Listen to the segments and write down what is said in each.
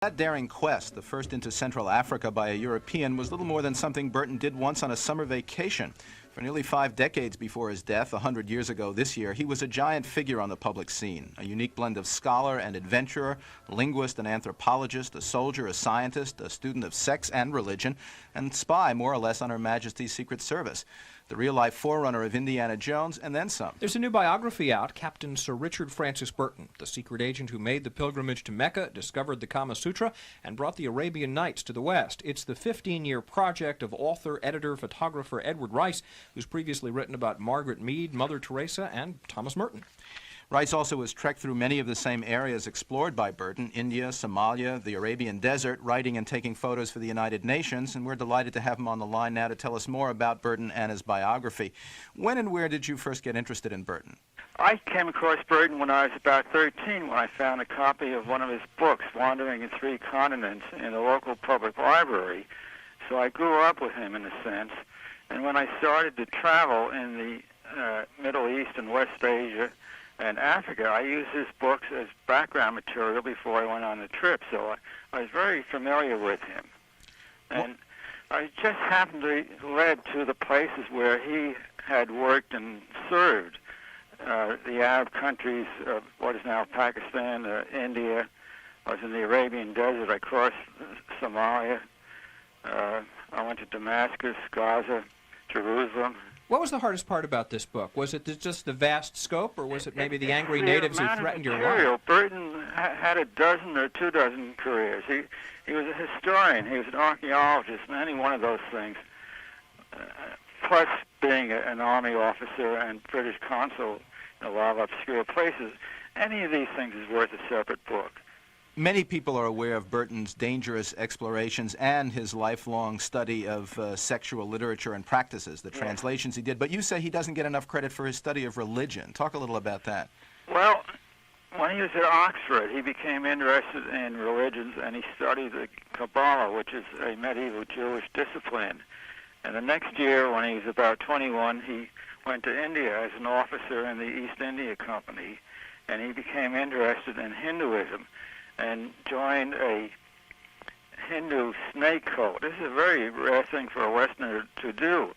that daring quest, the first into Central Africa by a European, was little more than something Burton did once on a summer vacation. For nearly 5 decades before his death, 100 years ago this year, he was a giant figure on the public scene, a unique blend of scholar and adventurer, linguist and anthropologist, a soldier, a scientist, a student of sex and religion, and spy, more or less, on Her Majesty's Secret Service. The real-life forerunner of Indiana Jones, and then some. There's a new biography out, Captain Sir Richard Francis Burton, the secret agent who made the pilgrimage to Mecca, discovered the Kama Sutra, and brought the Arabian Nights to the West. It's the 15-year project of author, editor, photographer Edward Rice, who's previously written about Margaret Mead, Mother Teresa, and Thomas Merton. Rice also has trekked through many of the same areas explored by Burton, India, Somalia, the Arabian Desert, writing and taking photos for the United Nations, and we're delighted to have him on the line now to tell us more about Burton and his biography. When and where did you first get interested in Burton? I came across Burton when I was about 13, when I found a copy of one of his books, Wandering in Three Continents, in a local public library. So I grew up with him in a sense, and when I started to travel in the Middle East and West Asia, and Africa, I used his books as background material before I went on the trip, so I was very familiar with him. And I just happened to led to the places where he had worked and served, the Arab countries of what is now Pakistan, India. I was in the Arabian Desert. I crossed Somalia. I went to Damascus, Gaza, Jerusalem. What was the hardest part about this book? Was it just the vast scope, or was it maybe the angry natives who threatened your life? Burton had a dozen or 2 dozen careers. He was a historian. He was an archaeologist, and any one of those things, plus being an army officer and British consul in a lot of obscure places, any of these things is worth a separate book. Many people are aware of Burton's dangerous explorations and his lifelong study of sexual literature and practices, the translations he did. But you say he doesn't get enough credit for his study of religion. Talk a little about that. Well, when he was at Oxford, he became interested in religions, and he studied the Kabbalah, which is a medieval Jewish discipline. And the next year, when he was about 21, he went to India as an officer in the East India Company, and he became interested in Hinduism and joined a Hindu snake cult. This is a very rare thing for a Westerner to do.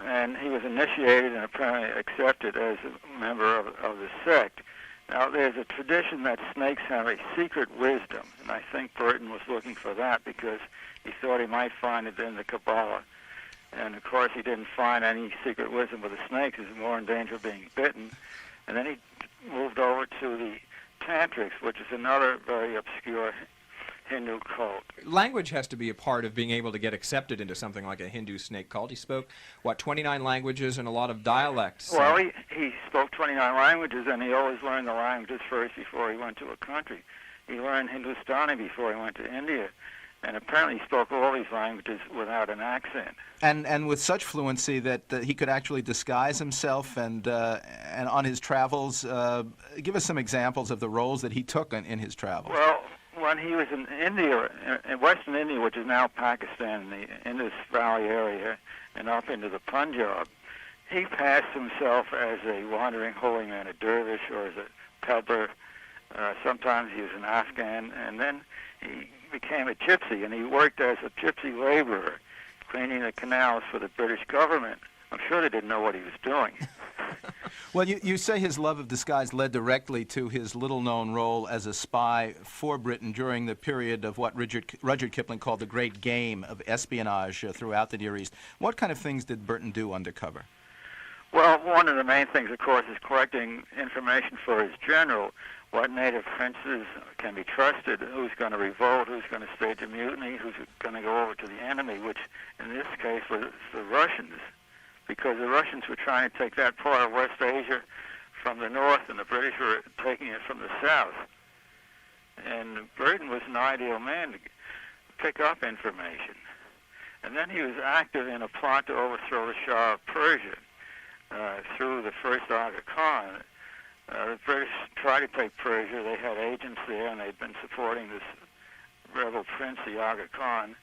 And he was initiated and apparently accepted as a member of the sect. Now, there's a tradition that snakes have a secret wisdom, and I think Burton was looking for that because he thought he might find it in the Kabbalah. And, of course, he didn't find any secret wisdom with the snakes. He was more in danger of being bitten. And then he moved over to the Tantrics, which is another very obscure Hindu cult. Language has to be a part of being able to get accepted into something like a Hindu snake cult. He spoke, 29 languages and a lot of dialects. Well, he spoke 29 languages, and he always learned the languages first before he went to a country. He learned Hindustani before he went to India, and apparently he spoke all these languages without an accent. And with such fluency that he could actually disguise himself and on his travels. Give us some examples of the roles that he took in his travels. Well, when he was in India, in Western India, which is now Pakistan, the Indus Valley area, and up into the Punjab, he passed himself as a wandering holy man, a dervish, or as a peddler. Sometimes he was an Afghan, and then he became a gypsy, and he worked as a gypsy laborer, cleaning the canals for the British government. I'm sure they didn't know what he was doing. Well, you say his love of disguise led directly to his little-known role as a spy for Britain during the period of what Rudyard Kipling called the Great Game of espionage throughout the Near East. What kind of things did Burton do undercover? Well, one of the main things, of course, is collecting information for his general. What native princes can be trusted, who's going to revolt, who's going to stage a mutiny, who's going to go over to the enemy, which in this case was the Russians, because the Russians were trying to take that part of West Asia from the north, and the British were taking it from the south. And Burton was an ideal man to pick up information. And then he was active in a plot to overthrow the Shah of Persia through the first Aga Khan. The British tried to take Persia. They had agents there, and they'd been supporting this rebel prince, the Aga Khan,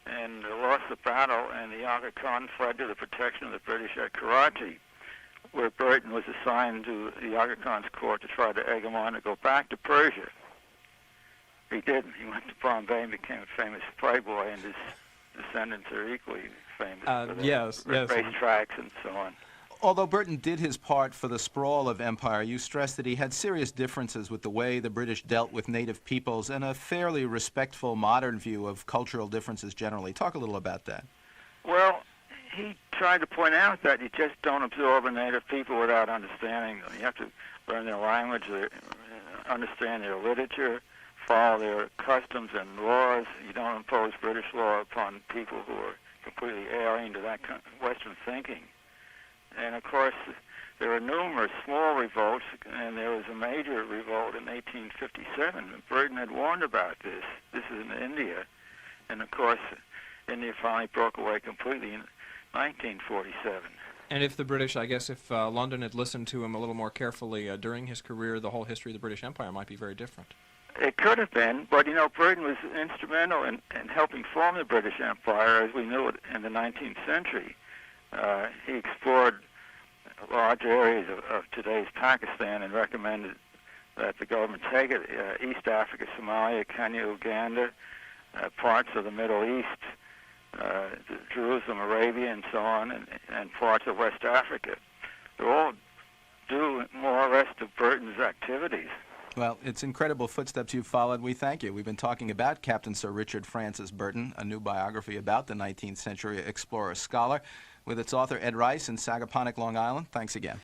and lost the battle, and the Aga Khan fled to the protection of the British at Karachi, where Burton was assigned to the Aga Khan's court to try to egg him on to go back to Persia. He did. He went to Bombay and became a famous playboy, and his descendants are equally famous for their yes. racetracks and so on. Although Burton did his part for the sprawl of empire, you stress that he had serious differences with the way the British dealt with native peoples and a fairly respectful modern view of cultural differences generally. Talk a little about that. Well, he tried to point out that you just don't absorb a native people without understanding them. You have to learn their language, understand their literature, follow their customs and laws. You don't impose British law upon people who are completely alien to that kind of Western thinking. And of course, there were numerous small revolts, and there was a major revolt in 1857. Burton had warned about this. This is in India. And of course, India finally broke away completely in 1947. And if the British, I guess if London had listened to him a little more carefully during his career, the whole history of the British Empire might be very different. It could have been, but Burton was instrumental in helping form the British Empire as we knew it in the 19th century. He explored large areas of today's Pakistan and recommended that the government take it, East Africa, Somalia, Kenya, Uganda, parts of the Middle East, Jerusalem, Arabia, and so on, and parts of West Africa. They're all due more or less to Burton's activities. Well, it's incredible footsteps you've followed. We thank you. We've been talking about Captain Sir Richard Francis Burton, a new biography about the 19th century explorer scholar, with its author Ed Rice in Sagaponack, Long Island. Thanks again.